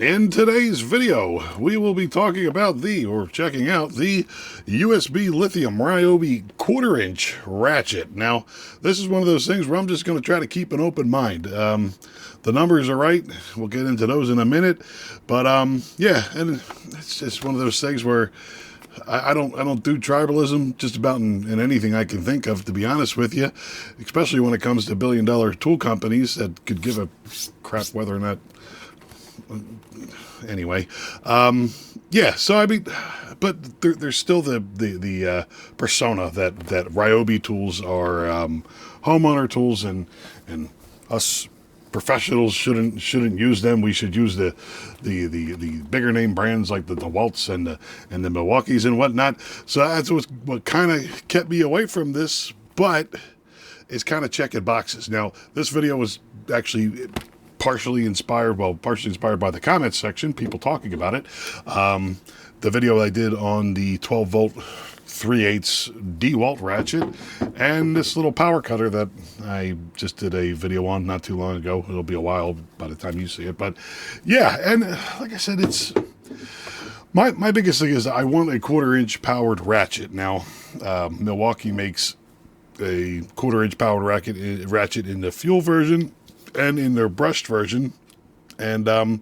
In today's video, we will be talking about checking out the USB Lithium Ryobi 1/4 inch ratchet. Now, this is one of those things where I'm just going to try to keep an open mind. The numbers are right. We'll get into those in a minute. But, yeah, and it's just one of those things where I don't do tribalism just about in anything I can think of, to be honest with you, especially when it comes to billion-dollar tool companies that could give a crap whether or not. Anyway, yeah. So I mean, but there's still the persona that Ryobi tools are homeowner tools, and us professionals shouldn't use them. We should use the bigger name brands like the DeWalt's and the Milwaukee's and whatnot. So that's what kind of kept me away from this, but it's kind of checking boxes. Now, this video was actually partially inspired by the comments section, people talking about it. The video I did on the 12 volt 3/8 DeWalt ratchet, and this little power cutter that I just did a video on not too long ago. It'll be a while by the time you see it, but yeah. And like I said, it's my biggest thing is I want a 1/4 inch powered ratchet. Now, Milwaukee makes a 1/4 inch powered ratchet in the fuel version and in their brushed version, and the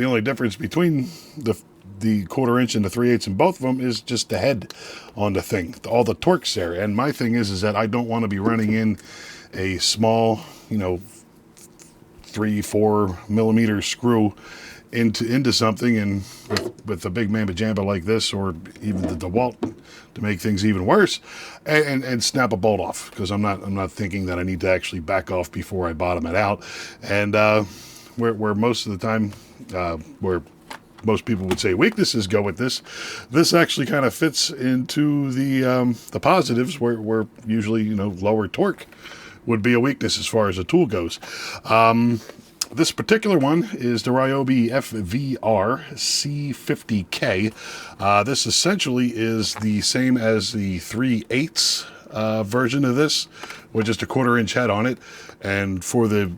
only difference between the 1/4 inch and the 3/8 in both of them is just the head on the thing. All the torque's there, and my thing is that I don't want to be running in a small, 3-4 millimeter screw into something, and with a big mamma jamba like this, or even the DeWalt to make things even worse, and snap a bolt off, because I'm not thinking that I need to actually back off before I bottom it out. And where most of the time where most people would say weaknesses go with this actually kind of fits into the positives, where usually lower torque would be a weakness as far as a tool goes. This particular one is the Ryobi FVR C50K. This essentially is the same as the 3/8 version of this, with just a 1/4 inch head on it. And for the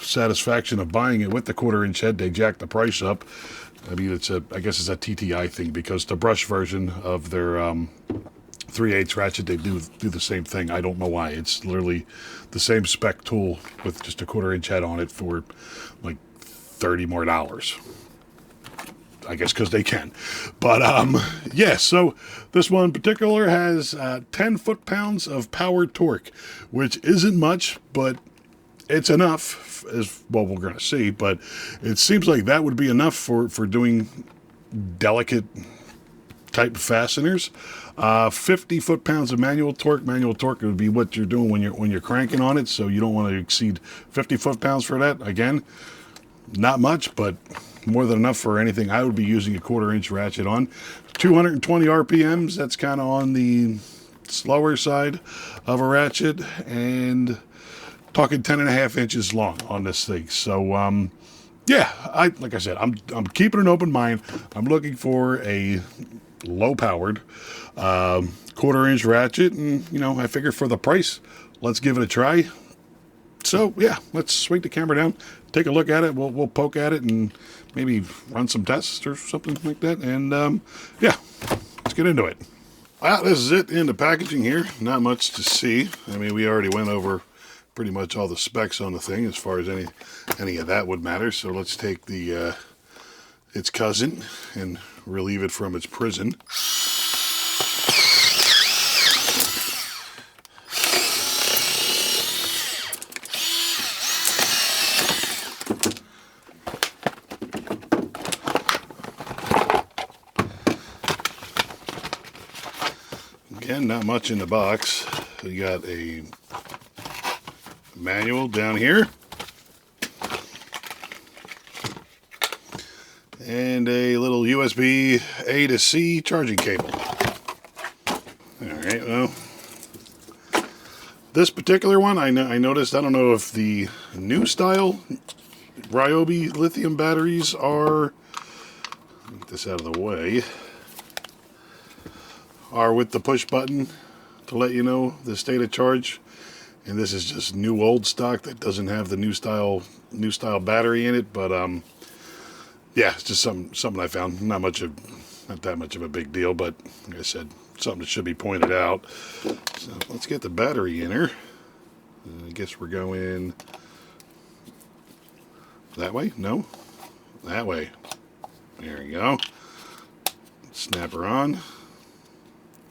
satisfaction of buying it with the 1/4 inch head, they jacked the price up. I mean, I guess it's a TTI thing, because the brush version of their 3/8 ratchet, they do the same thing. I don't know why. It's literally the same spec tool with just a 1/4 inch head on it for like $30 more. I guess because they can. But yeah, so this one in particular has 10 foot-pounds of powered torque, which isn't much, but it's enough, as well we're going to see. But it seems like that would be enough for doing delicate type fasteners. 50 foot-pounds of manual torque. Manual torque would be what you're doing when you're cranking on it, so you don't want to exceed 50 foot-pounds for that. Again, not much, but more than enough for anything I would be using a 1/4 inch ratchet on. 220 RPMs, that's kind of on the slower side of a ratchet, and talking 10.5 inches long on this thing. So yeah, like I said, I'm keeping an open mind. I'm looking for a low-powered 1/4 inch ratchet, and I figure for the price, let's give it a try. So yeah, let's swing the camera down, take a look at it. We'll poke at it and maybe run some tests or something like that. And yeah, let's get into it. Well, this is it in the packaging here. Not much to see. I mean, we already went over pretty much all the specs on the thing, as far as any of that would matter. So let's take its cousin and relieve it from its prison. Again, not much in the box. We got a manual down here, and a little USB A to C charging cable. Alright, well, this particular one, I noticed, I don't know if the new style Ryobi lithium batteries are, get this out of the way, are with the push button to let you know the state of charge. And this is just new old stock that doesn't have the new style battery in it. But yeah, it's just something I found. Not that much of a big deal, but like I said, something that should be pointed out. So let's get the battery in her. I guess we're going that way. No, that way. There we go. Snap her on.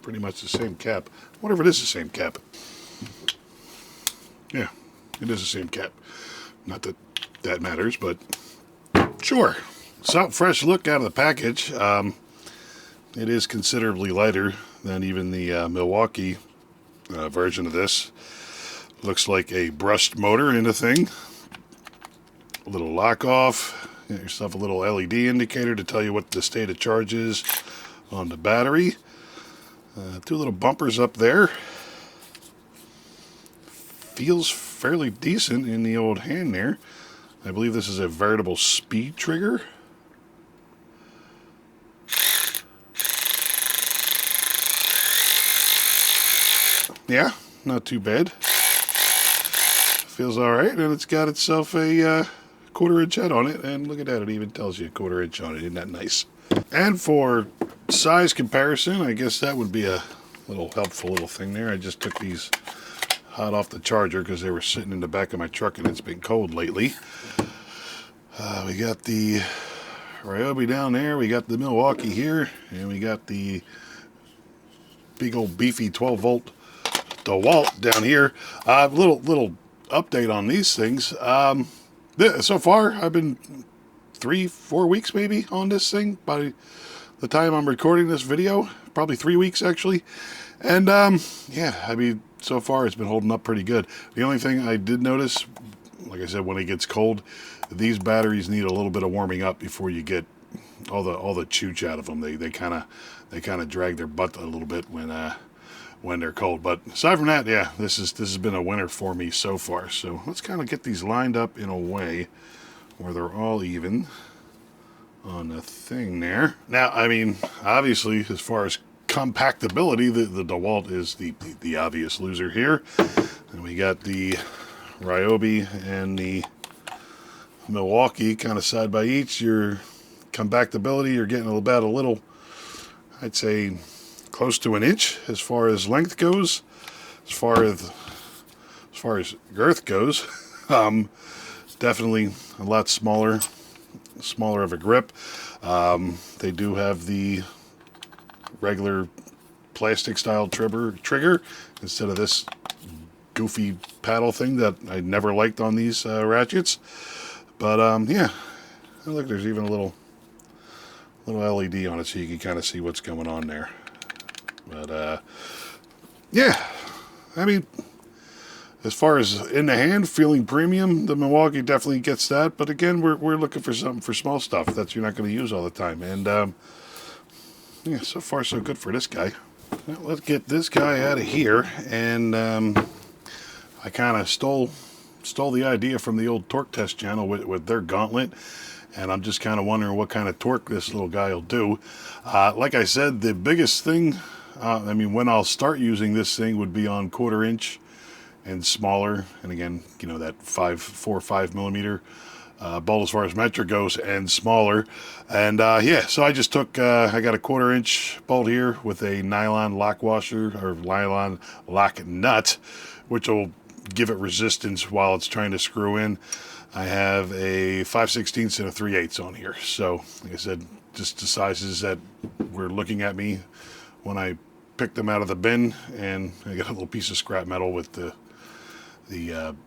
Pretty much the same cap. I wonder if it is the same cap. Yeah, it is the same cap. Not that that matters, but sure. So, fresh look out of the package. It is considerably lighter than even the Milwaukee version of this. Looks like a brushed motor in the thing. A little lock off. Get yourself a little LED indicator to tell you what the state of charge is on the battery. Two little bumpers up there. Feels fairly decent in the old hand there. I believe this is a veritable speed trigger. Yeah, not too bad. Feels alright, and it's got itself a quarter-inch head on it, and look at that, it even tells you a quarter-inch on it. Isn't that nice? And for size comparison, I guess that would be a little helpful little thing there. I just took these hot off the charger because they were sitting in the back of my truck and it's been cold lately. We got the Ryobi down there, we got the Milwaukee here, and we got the big old beefy 12-volt DeWalt down here. Little update on these things. So far, I've been 3-4 weeks maybe on this thing. By the time I'm recording this video, probably 3 weeks actually. And yeah, I mean, so far it's been holding up pretty good. The only thing I did notice, like I said, when it gets cold, these batteries need a little bit of warming up before you get all the chooch out of them. They kind of drag their butt a little bit when they're cold. But aside from that, yeah, this has been a winner for me so far. So let's kind of get these lined up in a way where they're all even on the thing there. Now, I mean, obviously, as far as compactability, the DeWalt is the obvious loser here. And we got the Ryobi and the Milwaukee kind of side by each. Your compactability, you're getting about a little, I'd say, close to an inch as far as length goes. As far as girth goes, definitely a lot smaller of a grip. They do have the regular plastic style trigger instead of this goofy paddle thing that I never liked on these ratchets. But yeah, look, there's even a little LED on it so you can kind of see what's going on there. But yeah, I mean, as far as in the hand, feeling premium, the Milwaukee definitely gets that. But again, we're looking for something for small stuff that you're not going to use all the time. And yeah, so far so good for this guy. Well, let's get this guy out of here. And I kind of stole the idea from the old Torque Test channel with their gauntlet. And I'm just kind of wondering what kind of torque this little guy will do. Like I said, the biggest thing, I mean, when I'll start using this thing would be on 1/4 inch and smaller. And again, you know, that 4 or 5 millimeter bolt as far as metric goes, and smaller. And yeah, so I just took, I got a 1/4 inch bolt here with a nylon lock washer or nylon lock nut, which will give it resistance while it's trying to screw in. I have a 5/16 and a 3/8 on here. So, like I said, just the sizes that were looking at me when I picked them out of the bin. And I got a little piece of scrap metal with the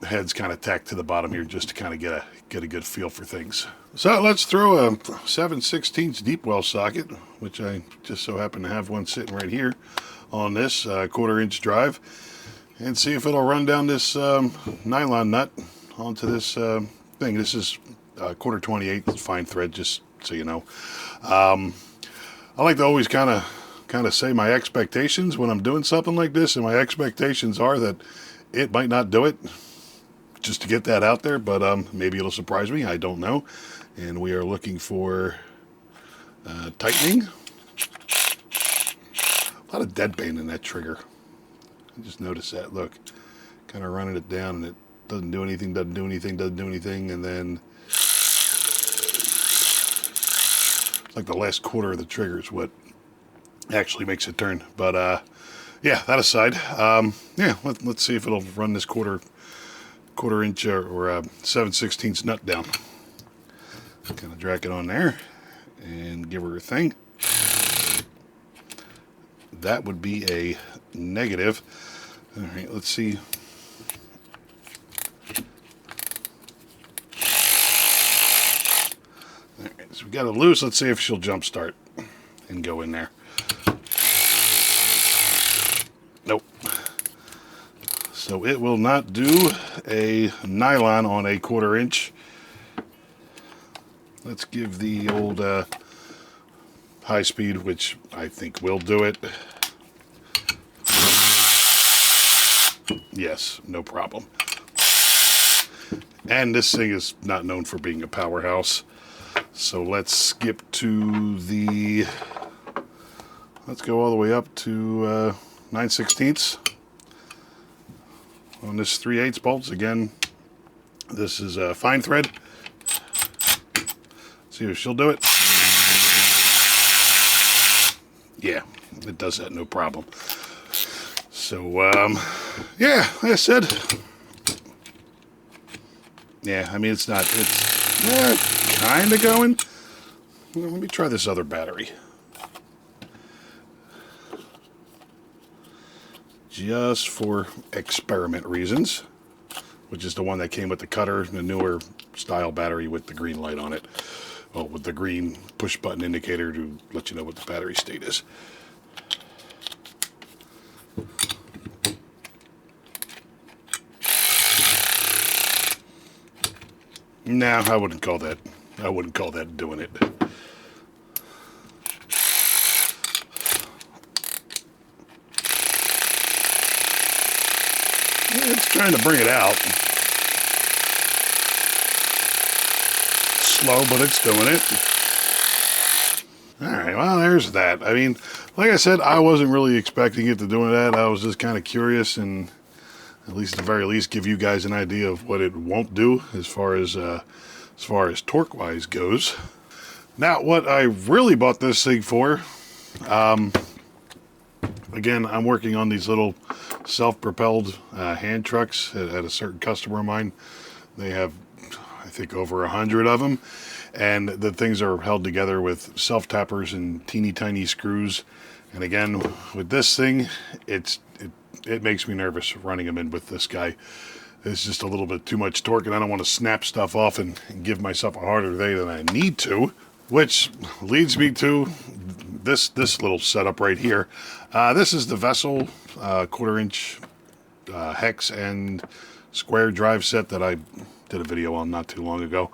heads kind of tacked to the bottom here just to kind of get a good feel for things. So let's throw a 7/16 deep well socket, which I just so happen to have one sitting right here on this 1/4 inch drive, and see if it'll run down this nylon nut onto this thing. This is 1/4 28 fine thread, just so you know. I like to always kind of say my expectations when I'm doing something like this, and my expectations are that it might not do it, just to get that out there, but maybe it'll surprise me. I don't know. And we are looking for tightening. A lot of dead band in that trigger. I just noticed that. Look, kind of running it down, and it doesn't do anything, and then like the last quarter of the trigger is what actually makes it turn. But yeah, that aside, yeah, let's see if it'll run this quarter inch or 7/16 nut down. Kind of drag it on there and give her a thing. That would be a negative. All right, let's see. All right, so we got it loose. Let's see if she'll jump start and go in there. Nope. So it will not do a nylon on a 1/4 inch. Let's give the old high speed, which I think will do it. Yes, no problem. And this thing is not known for being a powerhouse. So let's skip to the, let's go all the way up to 9/16 on this 3/8 bolts. Again, this is a fine thread. See if she'll do it. Yeah, it does that, no problem. So, yeah, like I said, yeah, I mean, it's kind of going. Well, let me try this other battery. Just for experiment reasons, which is the one that came with the cutter, the newer style battery with the green light on it. Well, with the green push button indicator to let you know what the battery state is. No, I wouldn't call that doing it. It's trying to bring it out. Slow, but it's doing it. Alright, well, there's that. I mean, like I said, I wasn't really expecting it to do that. I was just kind of curious, and at least at the very least give you guys an idea of what it won't do as far as torque-wise goes. Now, what I really bought this thing for, again, I'm working on these little self-propelled hand trucks at a certain customer of mine. They have, I think, over 100 of them, and the things are held together with self-tappers and teeny tiny screws. And again, with this thing, it makes me nervous running them in with this guy. It's just a little bit too much torque, and I don't want to snap stuff off and give myself a harder day than I need to, which leads me to this little setup right here. This is the Vessel 1/4 inch hex and square drive set that I did a video on not too long ago.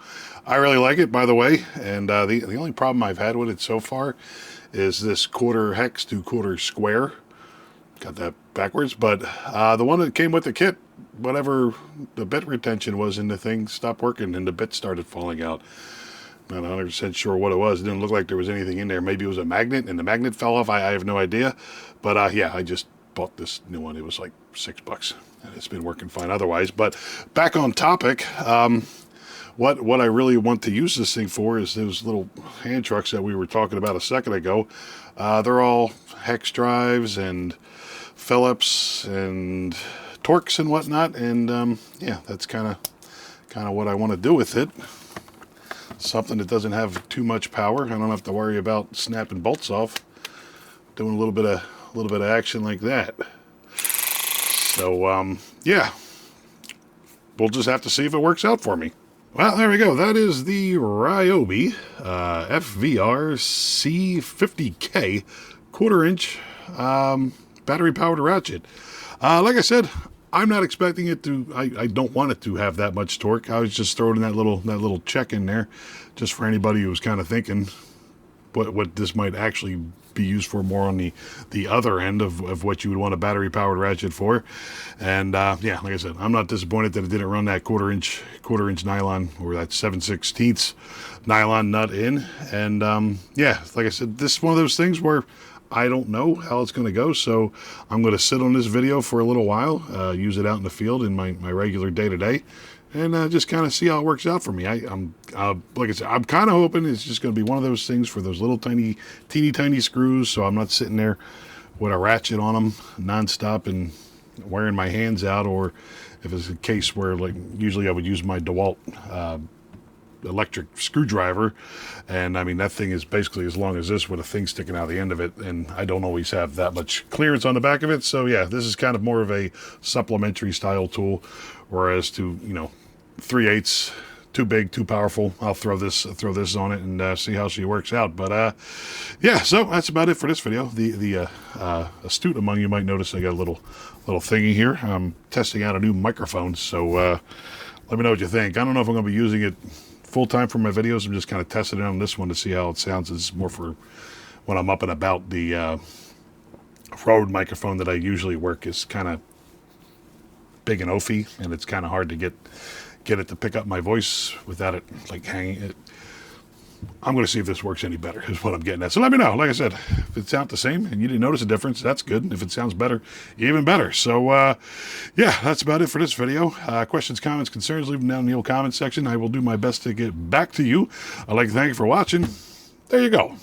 I really like it, by the way, and the only problem I've had with it so far is this 1/4 hex to 1/4 square. Got that backwards, but the one that came with the kit, whatever the bit retention was in the thing, stopped working and the bit started falling out. Not 100% sure what it was. It didn't look like there was anything in there. Maybe it was a magnet and the magnet fell off. I have no idea. But yeah, I just bought this new one. It was like $6 and it's been working fine otherwise. But back on topic, what I really want to use this thing for is those little hand trucks that we were talking about a second ago. They're all hex drives and Phillips and Torx and whatnot, and yeah, that's kind of what I want to do with it. Something that doesn't have too much power. I don't have to worry about snapping bolts off. Doing a little bit of action like that. So yeah, we'll just have to see if it works out for me. Well, there we go. That is the Ryobi FVR C50K 1/4 inch battery powered ratchet. Like I said, I'm not expecting it to, I don't want it to have that much torque. I was just throwing that little check in there just for anybody who was kind of thinking what this might actually be used for, more on the other end of what you would want a battery powered ratchet for. And yeah, like I said, I'm not disappointed that it didn't run that 1/4 inch nylon, or that 7/16 nylon nut in. And yeah, like I said, this is one of those things where I don't know how it's going to go, so I'm going to sit on this video for a little while, use it out in the field in my regular day-to-day, and just kind of see how it works out for me. I'm like I said, I'm kind of hoping it's just going to be one of those things for those little teeny tiny screws, so I'm not sitting there with a ratchet on them nonstop and wearing my hands out. Or if it's a case where, like, usually I would use my DeWalt electric screwdriver, and I mean, that thing is basically as long as this with a thing sticking out the end of it, and I don't always have that much clearance on the back of it. So yeah, this is kind of more of a supplementary style tool, whereas to, you know, 3/8 too big, too powerful, I'll throw this on it and see how she works out. But yeah, so that's about it for this video. The astute among you might notice I got a little thingy here. I'm testing out a new microphone, so let me know what you think. I don't know if I'm going to be using it full time for my videos. I'm just kind of testing it on this one to see how it sounds. It's more for when I'm up and about. The Rode microphone that I usually work is kind of big and oafy, and it's kind of hard to get it to pick up my voice without it like hanging it. I'm going to see if this works any better, is what I'm getting at. So let me know. Like I said, if it sounds the same and you didn't notice a difference, that's good. If it sounds better, even better. So, yeah, that's about it for this video. Questions, comments, concerns, leave them down in the old comment section. I will do my best to get back to you. I'd like to thank you for watching. There you go.